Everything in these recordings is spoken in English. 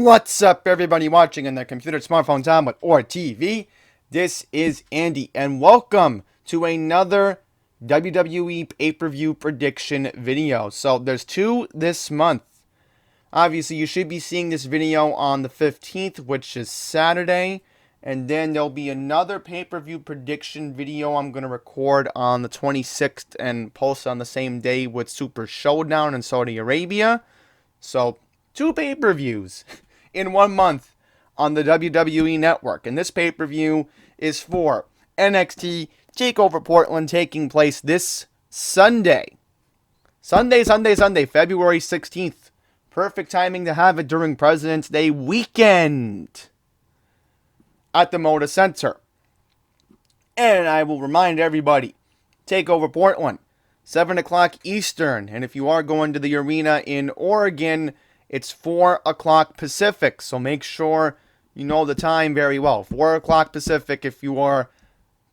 What's up, everybody watching on their computer, smartphone, tablet, or TV? This is Andy, and welcome to another WWE pay-per-view prediction video. So, there's two this month. Obviously, you should be seeing this video on the 15th, which is Saturday. And then there'll be another pay-per-view prediction video I'm going to record on the 26th and post on the same day with Super Showdown in Saudi Arabia. So, two pay-per-views in 1 month on the WWE Network. And this pay-per-view is for NXT Takeover Portland, taking place this Sunday. Sunday, February 16th. Perfect timing to have it during President's Day weekend at the Moda Center. And I will remind everybody, Takeover Portland, 7 o'clock Eastern. And if you are going to the arena in Oregon, it's 4 o'clock Pacific. So make sure you know the time very well. 4 o'clock Pacific if you are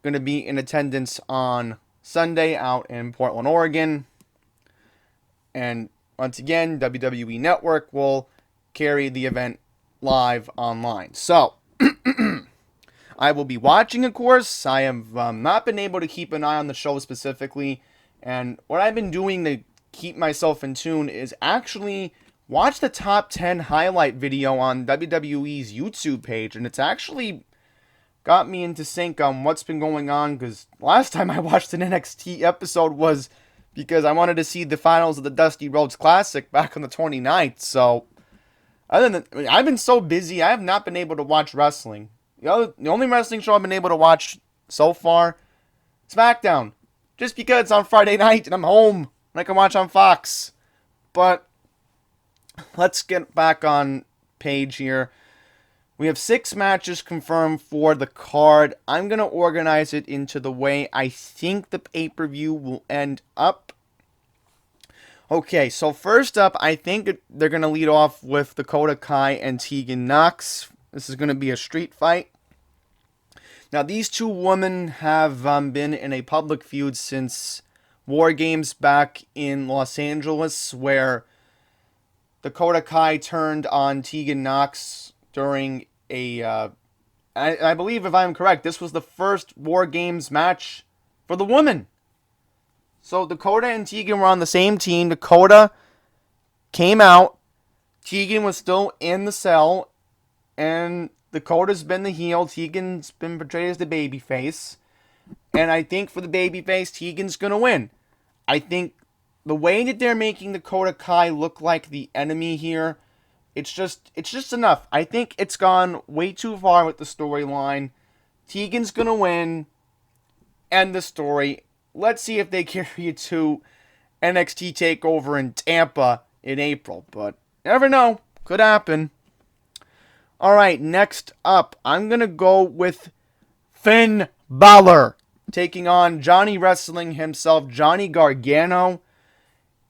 going to be in attendance on Sunday out in Portland, Oregon. And once again, WWE Network will carry the event live online. So, I will be watching, of course. I have not been able to keep an eye on the show specifically. And what I've been doing to keep myself in tune is actually watch the top 10 highlight video on WWE's YouTube page. And it's actually got me into sync on what's been going on. Because last time I watched an NXT episode was because I wanted to see the finals of the Dusty Rhodes Classic back on the 29th. So, I've been so busy, I have not been able to watch wrestling. The only wrestling show I've been able to watch so far, SmackDown. Just because it's on Friday night and I'm home and I can watch on Fox. But let's get back on page here. We have 6 matches confirmed for the card. I'm going to organize it into the way I think the pay-per-view will end up. Okay, so first up, I think they're going to lead off with Dakota Kai and Tegan Nox. This is going to be a street fight. Now, these two women have been in a public feud since War Games back in Los Angeles, where Dakota Kai turned on Tegan Nox during a, I believe, if I'm correct, this was the first War Games match for the women. So Dakota and Tegan were on the same team. Dakota came out. Tegan was still in the cell. And Dakota's been the heel. Tegan's been portrayed as the babyface. And I think for the babyface, Tegan's going to win. I think the way that they're making Dakota Kai look like the enemy here, it's just enough. I think it's gone way too far with the storyline. Tegan's going to win. End the story. Let's see if they carry it to NXT TakeOver in Tampa in April. But never know. Could happen. Alright, next up, I'm going to go with Finn Balor taking on Johnny Wrestling himself, Johnny Gargano.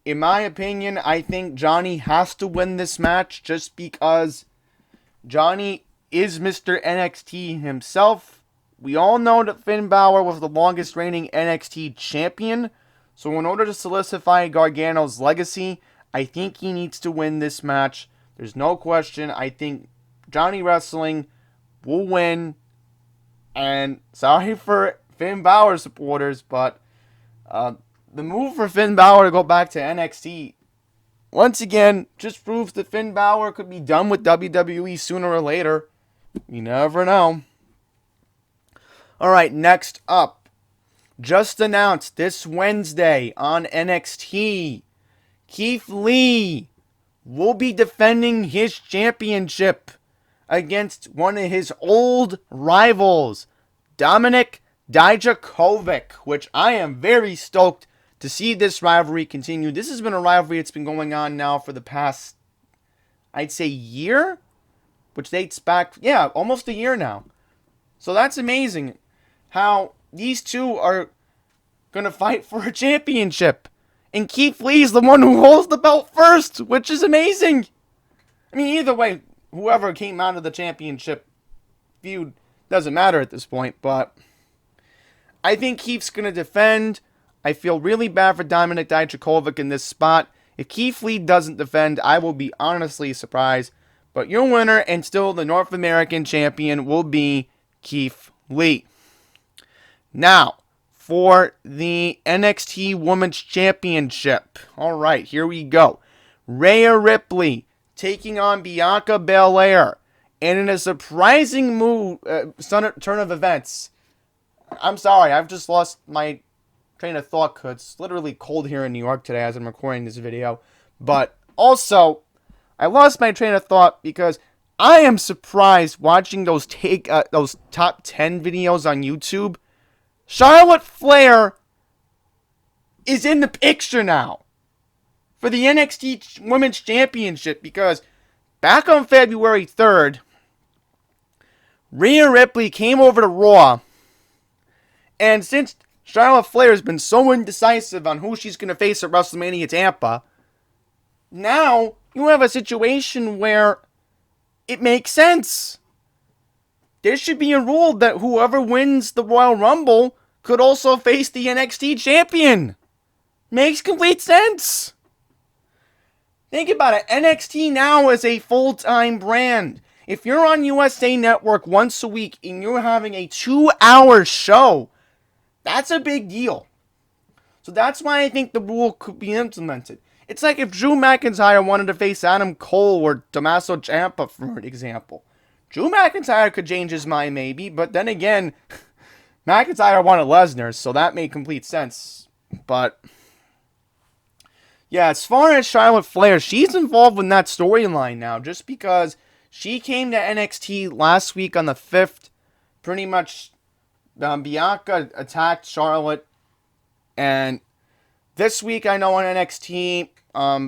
In my opinion, I think Johnny has to win this match just because Johnny is Mr. NXT himself. We all know that Finn Balor was the longest reigning NXT champion. So in order to solidify Gargano's legacy, I think he needs to win this match. There's no question. I think Johnny Wrestling will win. And sorry for Finn Balor supporters, but the move for Finn Balor to go back to NXT, once again, just proves that Finn Balor could be done with WWE sooner or later. You never know. Alright, next up. Just announced this Wednesday on NXT, Keith Lee will be defending his championship against one of his old rivals, Dominik Dijakovic, which I am very stoked to see this rivalry continue. This has been a rivalry that's been going on now for the past, I'd say, year, which dates back, almost a year now. So that's amazing how these two are going to fight for a championship. And Keith Lee's the one who holds the belt first, which is amazing. I mean, either way, whoever came out of the championship feud doesn't matter at this point, but I think Keith's going to defend. I feel really bad for Dominik Dijakovic in this spot. If Keith Lee doesn't defend, I will be honestly surprised. But your winner and still the North American champion will be Keith Lee. Now, for the NXT Women's Championship. All right, here we go. Rhea Ripley taking on Bianca Belair. And in a surprising turn of events, I'm sorry, I've just lost my train of thought because it's literally cold here in New York today as I'm recording this video. But also, I lost my train of thought because I am surprised watching those top 10 videos on YouTube. Charlotte Flair is in the picture now for the NXT Women's Championship because back on February 3rd, Rhea Ripley came over to Raw, and since Charlotte Flair has been so indecisive on who she's going to face at WrestleMania Tampa, now you have a situation where it makes sense. There should be a rule that whoever wins the Royal Rumble could also face the NXT champion. Makes complete sense. Think about it. NXT now is a full-time brand. If you're on USA Network once a week and you're having a 2-hour show, that's a big deal. So that's why I think the rule could be implemented. It's like if Drew McIntyre wanted to face Adam Cole or Tommaso Ciampa, for example. Drew McIntyre could change his mind maybe, but then again, McIntyre wanted Lesnar, so that made complete sense. But yeah, as far as Charlotte Flair, she's involved in that storyline now just because she came to NXT last week on the 5th. Pretty much Bianca attacked Charlotte. And this week, I know on NXT,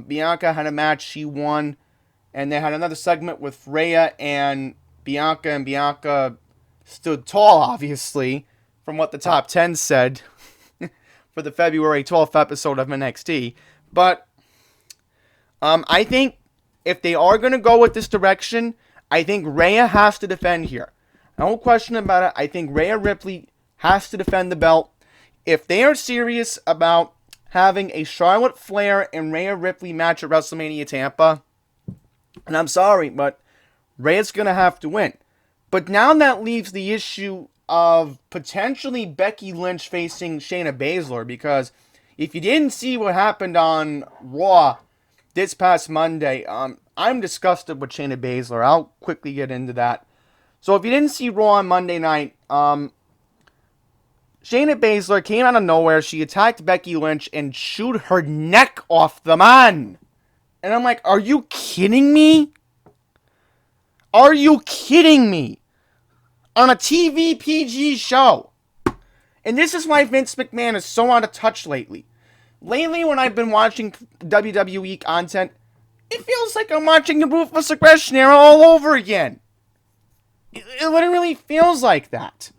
Bianca had a match. She won. And they had another segment with Rhea and Bianca. And Bianca stood tall, obviously, from what the top 10 said for the February 12th episode of NXT. But I think if they are going to go with this direction, I think Rhea has to defend here. No question about it. I think Rhea Ripley has to defend the belt. If they are serious about having a Charlotte Flair and Rhea Ripley match at WrestleMania Tampa, and I'm sorry, but Rhea's going to have to win. But now that leaves the issue of potentially Becky Lynch facing Shayna Baszler, because if you didn't see what happened on Raw this past Monday, I'm disgusted with Shayna Baszler. I'll quickly get into that. So if you didn't see Raw on Monday night, Shayna Baszler came out of nowhere. She attacked Becky Lynch and chewed her neck off the man. And I'm like, are you kidding me? Are you kidding me? On a TV PG show. And this is why Vince McMahon is so out of touch lately. Lately, when I've been watching WWE content, it feels like I'm watching the Ruthless Aggression era all over again. It literally feels like that.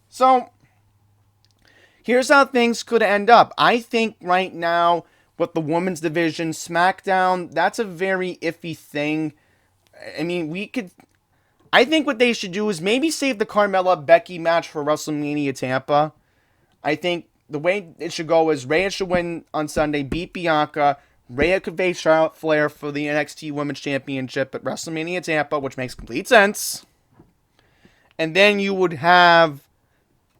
So, here's how things could end up. I think right now, with the women's division, SmackDown, that's a very iffy thing. I mean, I think what they should do is maybe save the Carmella-Becky match for WrestleMania Tampa. I think the way it should go is Rhea should win on Sunday, beat Bianca. Rhea could face Charlotte Flair for the NXT Women's Championship at WrestleMania Tampa, which makes complete sense. And then you would have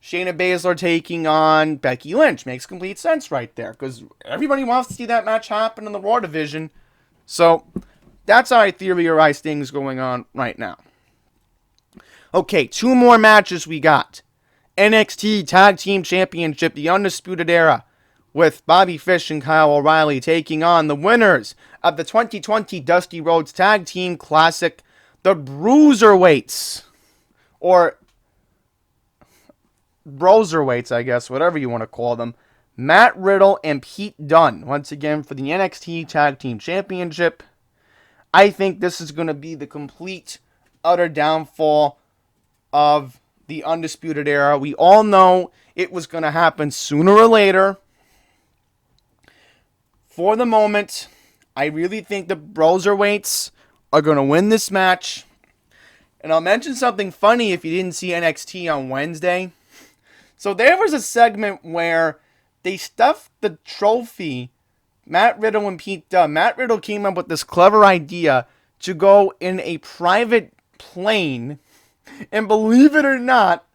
Shayna Baszler taking on Becky Lynch. Makes complete sense right there, because everybody wants to see that match happen in the Raw division. So, that's how I theorize things going on right now. Okay, 2 more matches we got. NXT Tag Team Championship, the Undisputed Era, with Bobby Fish and Kyle O'Reilly taking on the winners of the 2020 Dusty Rhodes Tag Team Classic, the Bruiserweights. Or Broserweights, I guess, whatever you want to call them. Matt Riddle and Pete Dunne, once again, for the NXT Tag Team Championship. I think this is going to be the complete, utter downfall of the Undisputed Era. We all know it was going to happen sooner or later. For the moment, I really think the Broserweights are going to win this match. And I'll mention something funny if you didn't see NXT on Wednesday. So there was a segment where they stuffed the trophy, Matt Riddle and Pete Dunne. Matt Riddle came up with this clever idea to go in a private plane. And believe it or not,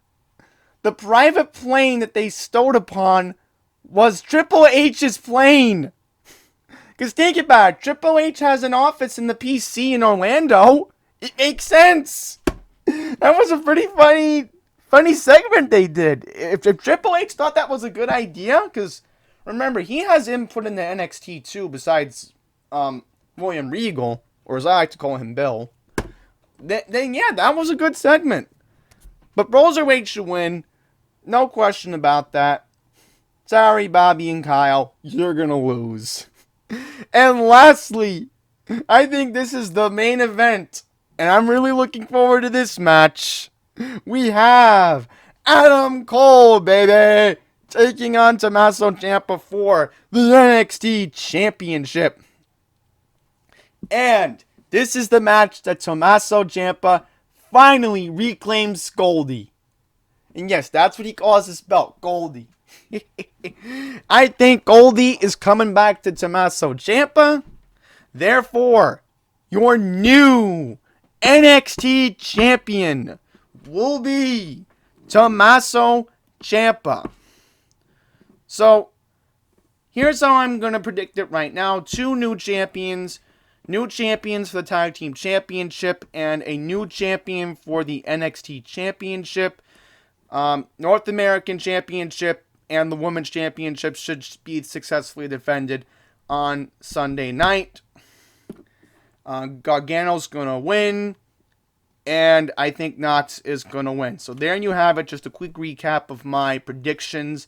the private plane that they stowed upon was Triple H's plane. Because think about it, Triple H has an office in the PC in Orlando. It makes sense. That was a pretty funny segment they did. If Triple H thought that was a good idea, because remember, he has input in the NXT too, besides William Regal, or as I like to call him, Bill. Then yeah, that was a good segment. But Broserweight should win. No question about that. Sorry, Bobby and Kyle, you're going to lose. And lastly, I think this is the main event, and I'm really looking forward to this match. We have Adam Cole, baby, taking on Tommaso Ciampa for the NXT Championship. And this is the match that Tommaso Ciampa finally reclaims Goldie. And yes, that's what he calls his belt, Goldie. I think Goldie is coming back to Tommaso Ciampa. Therefore, your new NXT champion will be Tommaso Ciampa. So, here's how I'm going to predict it right now. 2 new champions. New champions for the Tag Team Championship. And a new champion for the NXT Championship. North American Championship and the Women's Championship should be successfully defended on Sunday night. Gargano's going to win. And I think Knox is going to win. So there you have it. Just a quick recap of my predictions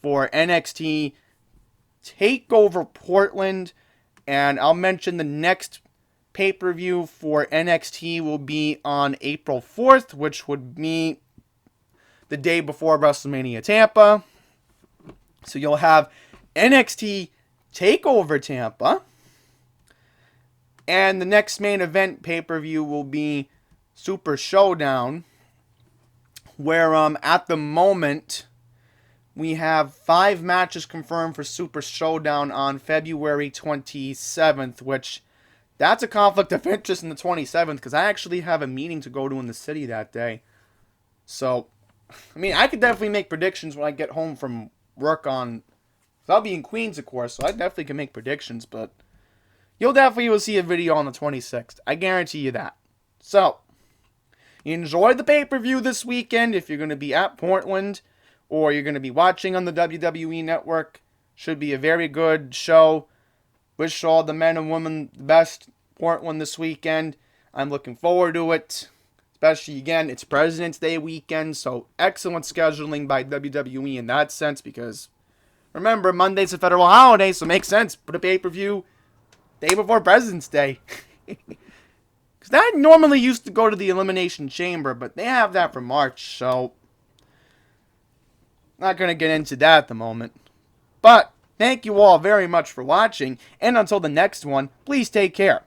for NXT TakeOver Portland. And I'll mention the next pay-per-view for NXT will be on April 4th, which would be the day before WrestleMania Tampa. So you'll have NXT TakeOver Tampa. And the next main event pay-per-view will be Super Showdown, where at the moment we have 5 matches confirmed for Super Showdown on February 27th, which that's a conflict of interest in the 27th because I actually have a meeting to go to in the city that day. So, I mean, I could definitely make predictions when I get home from work on... I'll be in Queens, of course, so I definitely can make predictions, but you'll definitely will see a video on the 26th. I guarantee you that. So, enjoy the pay-per-view this weekend if you're going to be at Portland or you're going to be watching on the WWE Network. Should be a very good show. Wish all the men and women the best Portland this weekend. I'm looking forward to it. Especially, again, it's President's Day weekend, so excellent scheduling by WWE in that sense because, remember, Monday's a federal holiday, so it makes sense. Put a pay-per-view day before President's Day. Because that normally used to go to the Elimination Chamber, but they have that for March, so not going to get into that at the moment. But thank you all very much for watching, and until the next one, please take care.